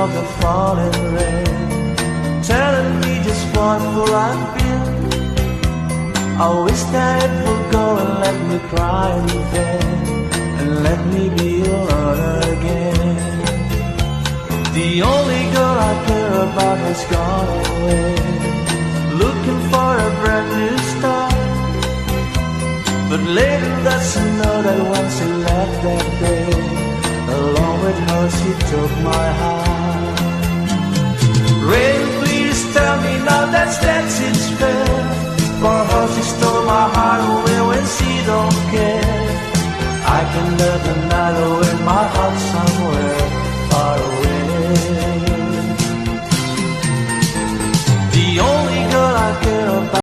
of the falling rain, telling me just what will I feel. I wish that it would go and let me cry in vain, and let me be alone again. The only girl I care about has gone away, looking for a brand new start. But later that's to know that once she left that day, along with her she took my heart. Rain, please tell me now that that's its fate.